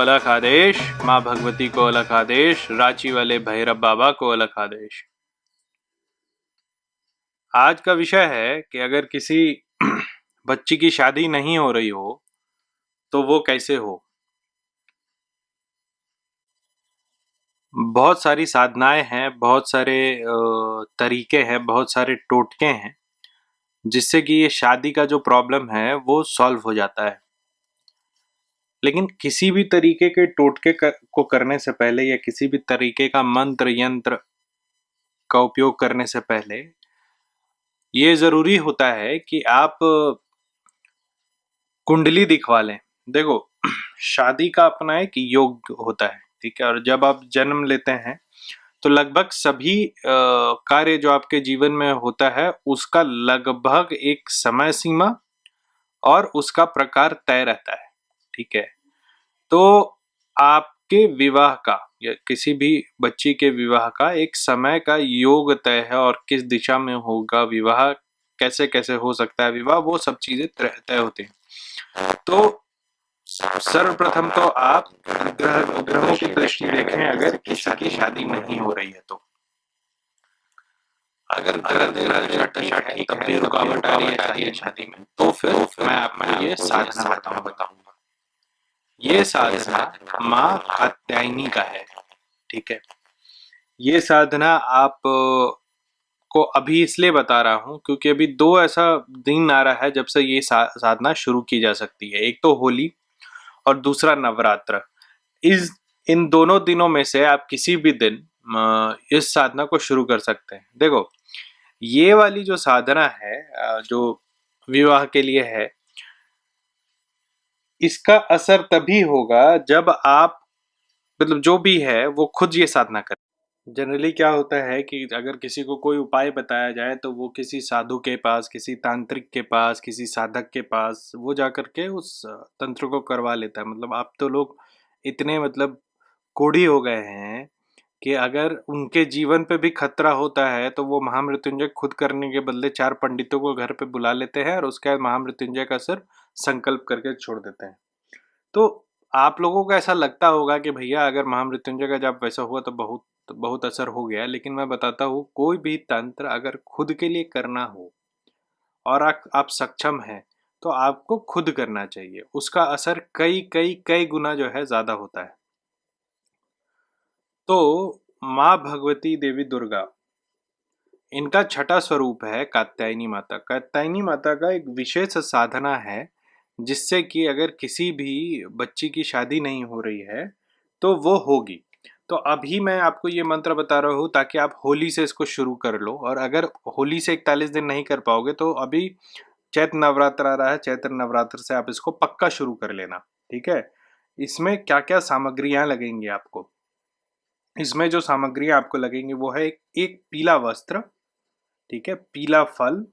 अलख आदेश, माँ भगवती को अलख आदेश, रांची वाले भैरव बाबा को अलख आदेश। आज का विषय है कि अगर किसी बच्ची की शादी नहीं हो रही हो तो वो कैसे हो। बहुत सारी साधनाएं हैं, बहुत सारे तरीके हैं, बहुत सारे टोटके हैं जिससे कि ये शादी का जो प्रॉब्लम है वो सॉल्व हो जाता है। लेकिन किसी भी तरीके के टोटके को करने से पहले या किसी भी तरीके का मंत्र यंत्र का उपयोग करने से पहले ये जरूरी होता है कि आप कुंडली दिखवा लें। देखो, शादी का अपना एक योग होता है, ठीक है। और जब आप जन्म लेते हैं तो लगभग सभी कार्य जो आपके जीवन में होता है उसका लगभग एक समय सीमा और उसका प्रकार तय रहता है, ठीक है। तो आपके विवाह का या किसी भी बच्ची के विवाह का एक समय का योग तय है और किस दिशा में होगा विवाह, कैसे कैसे हो सकता है विवाह, वो सब चीजें तय होती हैं। तो सर्वप्रथम तो आप ग्रहों की दृष्टि देखें। अगर किसी की शादी नहीं हो रही है तो अगर ग्रह ठीक तब भी रुकावट आ रही है शादी में, तो फिर मैं आपको ये साधना बताऊंगा। ये साधना माँ कात्यायनी का है, ठीक है। ये साधना आप को अभी इसलिए बता रहा हूँ क्योंकि अभी दो ऐसा दिन आ रहा है जब से ये साधना शुरू की जा सकती है। एक तो होली और दूसरा नवरात्र। इस इन दोनों दिनों में से आप किसी भी दिन इस साधना को शुरू कर सकते हैं। देखो, ये वाली जो साधना है जो विवाह के लिए है, इसका असर तभी होगा जब आप मतलब जो भी है वो खुद ये साधना करें। जनरली क्या होता है कि अगर किसी को कोई उपाय बताया जाए तो वो किसी साधु के पास, किसी तांत्रिक के पास, किसी साधक के पास वो जाकर के उस तंत्र को करवा लेता है। मतलब अब तो लोग इतने मतलब कोढ़ी हो गए हैं कि अगर उनके जीवन पे भी खतरा होता है तो वो महामृत्युंजय खुद करने के बदले 4 पंडितों को घर पे बुला लेते हैं और उसके बाद महामृत्युंजय का सिर संकल्प करके छोड़ देते हैं। तो आप लोगों को ऐसा लगता होगा कि भैया अगर महामृत्युंजय का जाप वैसा हुआ तो बहुत बहुत असर हो गया, लेकिन मैं बताता हूँ कोई भी तंत्र अगर खुद के लिए करना हो और आप सक्षम हैं तो आपको खुद करना चाहिए। उसका असर कई कई कई गुना जो है ज्यादा होता है। तो माँ भगवती देवी दुर्गा, इनका छठा स्वरूप है कात्यायनी माता। कात्यायनी माता का एक विशेष साधना है जिससे कि अगर किसी भी बच्ची की शादी नहीं हो रही है तो वो होगी। तो अभी मैं आपको ये मंत्र बता रहा हूँ ताकि आप होली से इसको शुरू कर लो। और अगर होली से 41 दिन नहीं कर पाओगे तो अभी चैत्र नवरात्र आ रहा है, चैत्र नवरात्र से आप इसको पक्का शुरू कर लेना, ठीक है। इसमें क्या क्या सामग्रियां लगेंगी आपको, इसमें जो सामग्रियां आपको लगेंगी वो है एक पीला वस्त्र, ठीक है, पीला फल,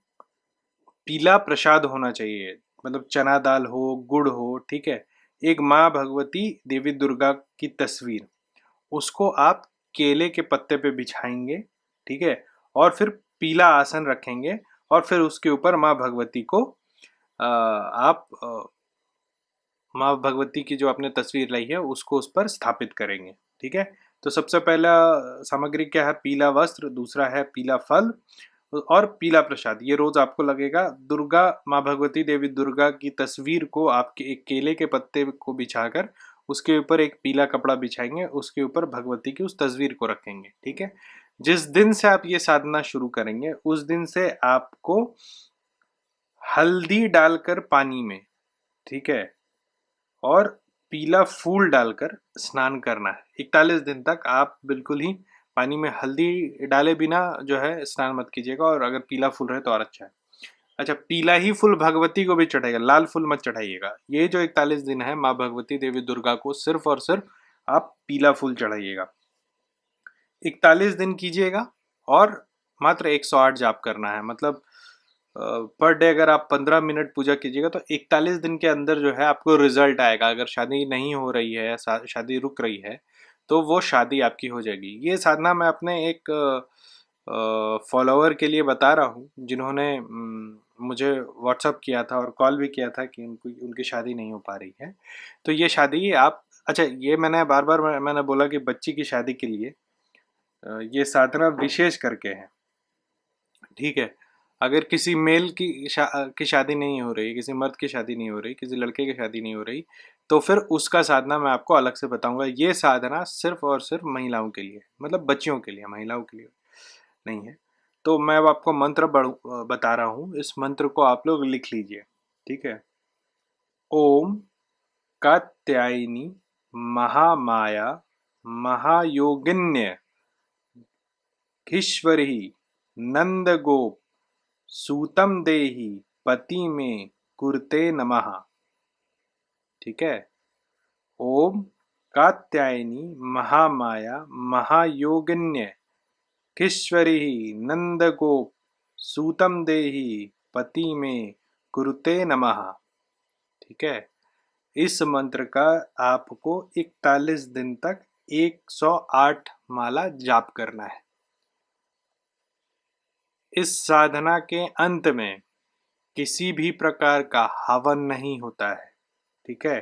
पीला प्रसाद होना चाहिए, मतलब चना दाल हो, गुड़ हो, ठीक है। एक माँ भगवती देवी दुर्गा की तस्वीर, उसको आप केले के पत्ते पे बिछाएंगे, ठीक है। और फिर पीला आसन रखेंगे और फिर उसके ऊपर माँ भगवती को आप माँ भगवती की जो आपने तस्वीर लाई है उसको उस पर स्थापित करेंगे, ठीक है। तो सबसे पहला सामग्री क्या है, पीला वस्त्र, दूसरा है पीला फल और पीला प्रसाद। ये रोज आपको लगेगा। दुर्गा माँ भगवती देवी दुर्गा की तस्वीर को आपके एक केले के पत्ते को बिछाकर उसके ऊपर एक पीला कपड़ा बिछाएंगे, उसके ऊपर भगवती की उस तस्वीर को रखेंगे, ठीक है। जिस दिन से आप ये साधना शुरू करेंगे उस दिन से आपको हल्दी डालकर पानी में, ठीक है, और पीला फूल डालकर स्नान करना है। 41 दिन तक आप बिल्कुल ही पानी में हल्दी डाले बिना जो है स्नान मत कीजिएगा, और अगर पीला फूल रहे तो और अच्छा है। अच्छा, पीला ही फूल भगवती को भी चढ़ाएगा, लाल फूल मत चढ़ाइएगा। ये जो 41 दिन है माँ भगवती देवी दुर्गा को सिर्फ और सिर्फ आप पीला फूल चढ़ाइएगा। 41 दिन कीजिएगा और मात्र 108 जाप करना है। मतलब पर डे अगर आप 15 मिनट पूजा कीजिएगा तो 41 दिन के अंदर जो है आपको रिजल्ट आएगा। अगर शादी नहीं हो रही है या शादी रुक रही है तो वो शादी आपकी हो जाएगी। ये साधना मैं अपने एक फॉलोअर के लिए बता रहा हूँ जिन्होंने मुझे व्हाट्सअप किया था और कॉल भी किया था कि उनकी शादी नहीं हो पा रही है। तो ये शादी आप अच्छा, ये मैंने बार-बार मैंने बोला कि बच्ची की शादी के लिए ये साधना विशेष करके है, ठीक है? अगर किसी मेल की शादी नहीं हो रही, किसी मर्द की शादी नहीं हो रही, किसी लड़के की शादी नहीं हो रही, तो फिर उसका साधना मैं आपको अलग से बताऊँगा। ये साधना सिर्फ़ और सिर्फ़ महिलाओं के लिए, मतलब बच्चियों के लिए, महिलाओं के लिए नहीं है। तो मैं अब आपको मंत्र बता रहा हूँ, इस मंत्र को आप लोग लिख लीजिए, ठीक है? ओम कात्यायनी महामाया महायोगिन्य ईश्वरी नंदगोप सूतम देहि पति में कुरते नमः, ठीक है? ओम कात्यायनी महामाया महायोगिन्य ईश्वरी नंदगोप सूतम देहि पति में कुरुते नमः, ठीक है? इस मंत्र का आपको 41 दिन तक 108 माला जाप करना है। इस साधना के अंत में किसी भी प्रकार का हवन नहीं होता है, ठीक है?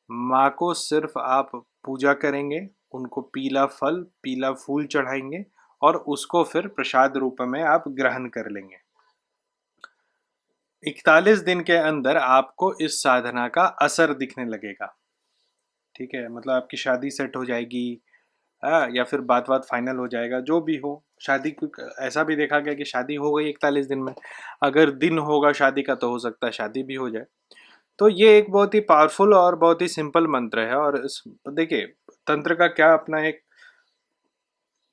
माँ को सिर्फ आप पूजा करेंगे, उनको पीला फल, पीला फूल चढ़ाएंगे और उसको फिर प्रसाद रूप में आप ग्रहण कर लेंगे। 41 दिन के अंदर आपको इस साधना का असर दिखने लगेगा, ठीक है? मतलब आपकी शादी सेट हो जाएगी, या फिर बात फाइनल हो जाएगा, जो भी हो। शादी ऐसा भी देखा गया कि शादी हो गई 41 दिन में, अगर दिन होगा शादी का तो हो सकता है शादी भी हो जाए। तो ये एक बहुत ही पावरफुल और बहुत ही सिंपल मंत्र है। और इस देखिए, तंत्र का क्या अपना एक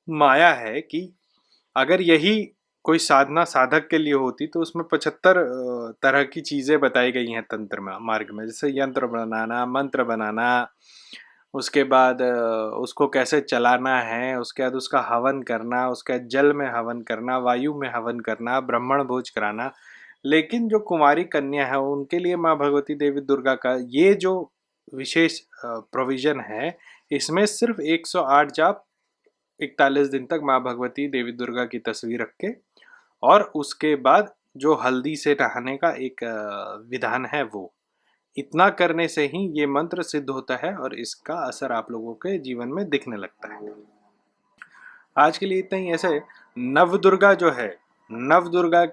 माया है कि अगर यही कोई साधना साधक के लिए होती तो उसमें 75 तरह की चीजें बताई गई हैं तंत्र में, मार्ग में, जैसे यंत्र बनाना, मंत्र बनाना, उसके बाद उसको कैसे चलाना है, उसके बाद उसका हवन करना, उसके बाद जल में हवन करना, वायु में हवन करना, ब्राह्मण भोज कराना। लेकिन जो कुंवारी कन्या है उनके लिए माँ भगवती देवी दुर्गा का ये जो विशेष प्रोविजन है, इसमें सिर्फ 108 जाप 41 दिन तक माँ भगवती देवी दुर्गा की तस्वीर रख के, और उसके बाद जो हल्दी से नहाने का एक विधान है, वो इतना करने से ही ये मंत्र सिद्ध होता है और इसका असर आप लोगों के जीवन में दिखने लगता है। आज के लिए इतना ही। ऐसे नवदुर्गा जो है, नवदुर्गा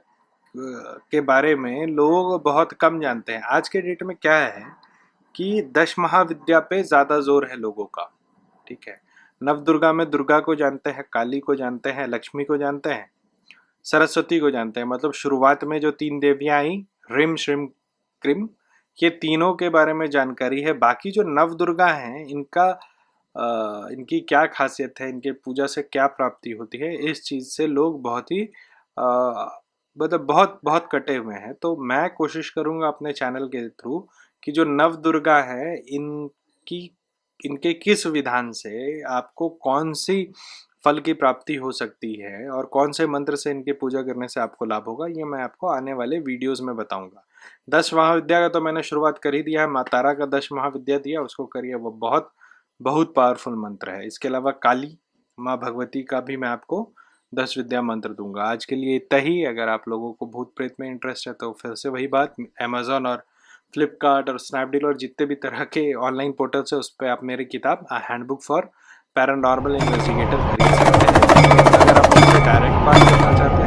के बारे में लोग बहुत कम जानते हैं। आज के डेट में क्या है कि 10 महाविद्या पे ज्यादा जोर है लोगों का, ठीक है? नवदुर्गा में दुर्गा को जानते हैं, काली को जानते हैं, लक्ष्मी को जानते हैं, सरस्वती को जानते हैं। मतलब शुरुआत में जो 3 देवियां आई, रिम श्रिम क्रिम, ये तीनों के बारे में जानकारी है। बाकी जो नवदुर्गा हैं, इनकी क्या खासियत है, इनके पूजा से क्या प्राप्ति होती है, इस चीज से लोग बहुत ही मतलब बहुत बहुत कटे हुए हैं। तो मैं कोशिश करूंगा अपने चैनल के थ्रू कि जो नवदुर्गा है, इनके किस विधान से आपको कौन सी फल की प्राप्ति हो सकती है और कौन से मंत्र से इनकी पूजा करने से आपको लाभ होगा, ये मैं आपको आने वाले वीडियोस में बताऊंगा। 10 महाविद्या का तो मैंने शुरुआत कर ही दिया है, माँ तारा का 10 महाविद्या दिया, उसको करिए, वो बहुत बहुत पावरफुल मंत्र है। इसके अलावा काली माँ भगवती का भी मैं आपको 10 विद्या मंत्र दूंगा। आज के लिए इतना ही। अगर आप लोगों को भूत प्रेत में इंटरेस्ट है तो फिर से वही बात, अमेजोन और फ्लिपकार्ट और स्नैपडील और जितने भी तरह के ऑनलाइन पोर्टल्स है, उस पर आप मेरी किताब हैंडबुक फॉर पैरानॉर्मल इन्वेस्टिगेटर खरीद सकते हैं। अगर आप मुझसे डायरेक्ट बात करना चाहते हैं